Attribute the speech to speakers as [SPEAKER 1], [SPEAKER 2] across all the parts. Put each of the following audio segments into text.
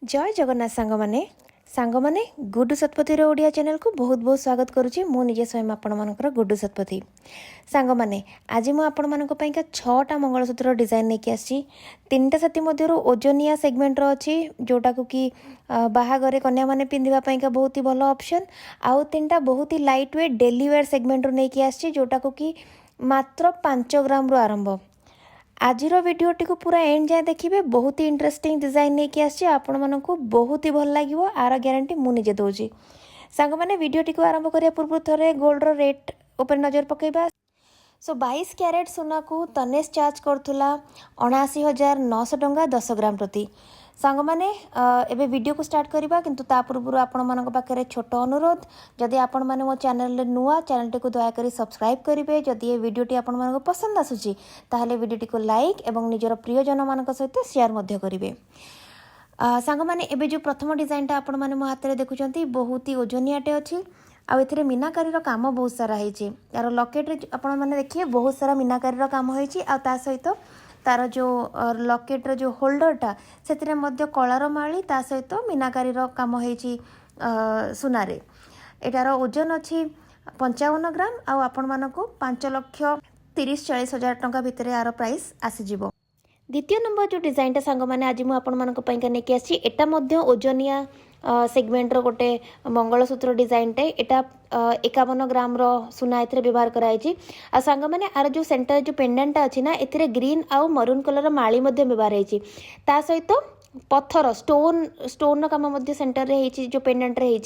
[SPEAKER 1] जय जगन्नाथ सांगमाने गुड्डू शतपथी ओडिया चैनल को बहुत बहुत स्वागत करुच्ची। मु निजे स्वयं आपण मानकर गुड्डू शतपथी। सांगमाने आज मुझे आपण मानक पाइका 6टा मंगलसूत्र डिजाइन लेके आसी। 3टा साथी मध्य ओजनिया सेगमेंटर अच्छी जोटा को कि बाहागर कन्या माने पिंधिबा पाइका बहुत ही भल ऑप्शन। आउ 3टा बहुत ही लाइट वेट डेली वेयर सेगमेंटर लेके आसी जोटा को कि मात्र 5 ग्राम रु आरंभ। आजिर भिडटी को पूरा एंड जाए देखिए बहुत ही इंटरेस्टिंग डिजाइन नहीं कि आपण मानक बहुत ही भल लगे आर ग्यारंटी मुझे दूसरी। सांग मैंने भिडटी को आरंभ करने पूर्व थे गोल्ड रेट उपर नजर पकेबा। सो 22 क्यारेट सोना को तनेश चार्ज करुला 79,900 टंका 10 ग्राम प्रति। सांग मैंने एबे वीडियो को स्टार्ट करवा किंतु ता पूर्व आपण मान पाखे छोट अनुरोध जदि आपण मैंने मो चैनल नुआ चैनल को दयाकोरी सब्सक्राइब करेंगे। जदि ये वीडियोटी आपण मान पसंद आसूची ताहले वीडियोटी को लाइक एवं निजर प्रियजन मान सहित शेयर मध्य करेंगे। सांग मैंने एबे जो प्रथम डिजाइनटा आपण मैंने मो हाथ में देखुं बहुत ही ओजनियाटे अच्छी। आउ मीनाकारी काम बहुत सारा है यार लकेट्रे आपण मैंने देखिए बहुत सारा मीनाकारी काम होता सहित तार जो लकेट्र जो होल्डरटा से कलार माली ता सहित मीनाकारी काम हो सुनारे। एटार ओजन अच्छी 55 ग्राम आपण मानक 5,30,40,000 टंका भितर यार प्राइस आसीजिवो। द्वितीय नंबर जो डिजाइनटा सांग मैंने आज मुझे नहीं आसी एटा ओजनिया सेगमेंटर गोटे मंगलसूत्र डिजाइनटे एटा 51 ग्राम रो सुना एथरे व्यवहार कराई। आ सांग मैंने आर जो सेंटर जो पेंडेंटा अच्छी ना एथरे ग्रीन आउ मरून कलर माली मध्य व्यवहार होती सहित पत्थर स्टोन काम सेंटर रे जो पेंडेंट रे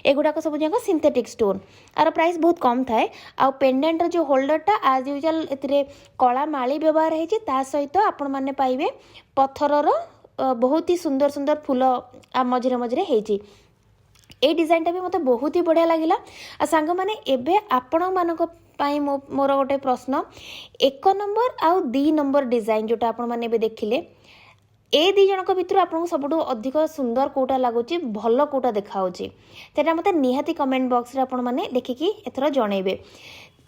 [SPEAKER 1] एगुड़ाक सब जाक सिंथेटिक स्टोन। आर प्राइस बहुत कम थाए। आ पेंडेंट जो होल्डरटा आज यूजुअल एथरे कला माली व्यवहार होती सहित आपण मैंने पाइबे पत्थर बहुत ही सुंदर सुंदर फूल मझे मझे होती। ये डिजाइनटा भी मत बहुत ही बढ़िया लगिला। आ सांग मैंने एबे आपण मानक पाई मोर गोटे प्रश्न 1 नंबर आउ 2 नंबर डिजाइन जोटा आपण माने एबे देखिले ए दी जनक भितर आपको सब अधिक सुंदर कोटा लगुच भल कोटा देखा तेरा मत निहाती कमेंट बॉक्स रे आपण माने लिखिकी एथर जणेबे।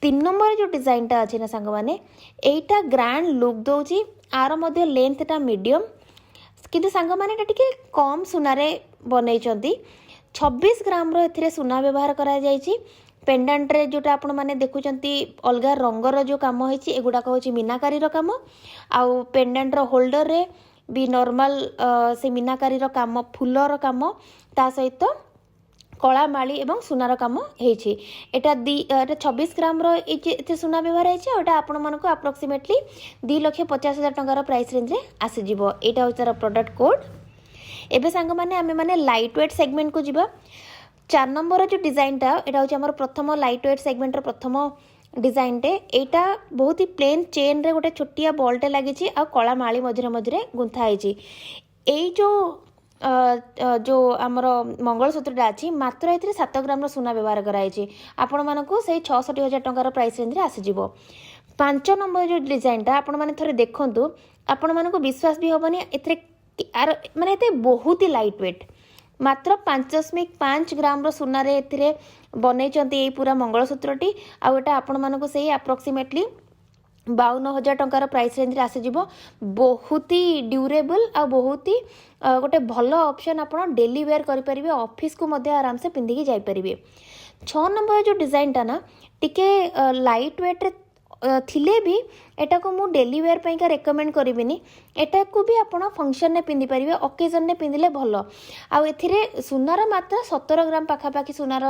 [SPEAKER 1] 3 नंबर जो डिजाइनटा अच्छे ना सांग माने एटा ग्रैंड लुक दौची आर मध्य लेंथटा मीडियम किंतु सांग माने टिके कम सुनारे बनै 26 ग्राम रो एथिरे सुना व्यवहार करा जायछि। पेंडेंट रे जोटा आपण माने देखुचंती अलगा रंगर जो काम होइछि एगुडा होछि मीनाकारी रो काम। आउ पेंडेंट रो होल्डर रे भी नॉर्मल से मीनाकारी रो काम फूलर काम ता सहित कला माली एवं सुनार काम होइछि। एटा 26 ग्राम रो एते सुना व्यवहार होइछि। एटा आपण मानको अप्रोक्सीमेटली 2,50,000 टंकार प्राइस रेंज रे आसी जिवो। एटा होछि तार प्रोडक्ट कोड। एबे सांग माने आमे माने लाइट वेट सेगमेंट को जिबा। 4 नंबर जो डिजाइनटा एटा होछि हमर प्रथम लाइट वेट सेगमेंट रो प्रथम डिजाइनटे। एटा बहुत ही प्लेन चेन रे गोटे छोटिया बॉलटे लागिछि आ कला माली मझरे मझरे गुंथा होइछि। एई जो आमर मंगलसूत्रटा अच्छी मात्र ए 7 ग्राम रो सुना व्यवहार कराई आपण मानकू से 66,000 टंकार प्राइस रेंज रे आसीजिवो। 5 नंबर जो डिजाइनटा आपण माने थरे देखंतु आपण मानकू विश्वास भी होबनी एथरे माने एते बहुत ही लाइट वेट मात्र 5.5 ग्राम रो सुना रे एथिरे बनैचंती ए पूरा मंगलसूत्रटी। आ एटा आपण मानकू से अप्रोक्सीमेटली 52,000 टंकार प्राइस रेंज रे आसीजिवो। बहुत ही ड्यूरेबल आ बहुत ही गोटे भल ऑप्शन आपण डेली वेयर करि परिबे ऑफिस को मध्य आराम से पिंधिकी जाई परिबे। 6 नंबर जो डिजाइनटा ना टिके लाइट वेट रे थिले भी एटा को मु डेली वेयर पई का रेकमेंड करिबिनी। एटा को भी आपण फंक्शन ने पिंधि परिबे ओकेजन ने पिंधिले भलो। आ एथिरे सुनार मात्रा 17 ग्राम पाखा पाखी सुनार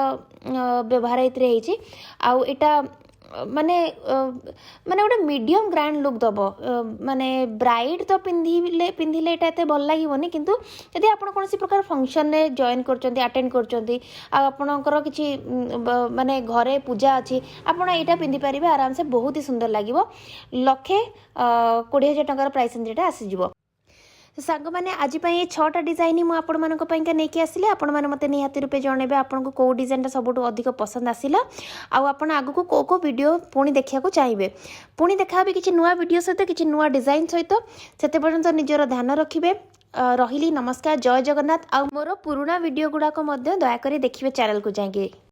[SPEAKER 1] व्यवहार एथिरे हेछि। आ एटा माने माने गोटे मीडियम ग्रैंड लुक दब माने ब्राइड तो पिंधिले एटा एते भल लागिवनी किंतु यदि आपण कोनसी प्रकार फंक्शन ने जॉइन करचंती अटेंड करचंती आ आपणकर किछि माने घरे पूजा अछि आपण एटा पिंधि परिबे आराम से बहुत ही सुंदर लागिवो। 1,20,000 टंकार प्राइस रेंज रे आसी जिवो। सांग मैंने आज 6टा डिजाइन मुझे आपण मानक नहीं आसिले। आपण मैंने मते निहाती रूपे जणेबे आपनको को डिजाइनटा सबुठ अधिक पसंद आसिला आउ आपण आगु को वीडियो पुणी देखा चाहिए। पुणी देखा किसी नुआ वीडियो सहित किसी नुआ डिजाइन सहित सेते पर्यंत निजर ध्यान रखिबे। रहिली नमस्कार जय जगन्नाथ। आ मोर पुराना वीडियो गुड़ाक दयाकोरी देखिए चैनल को जाइए।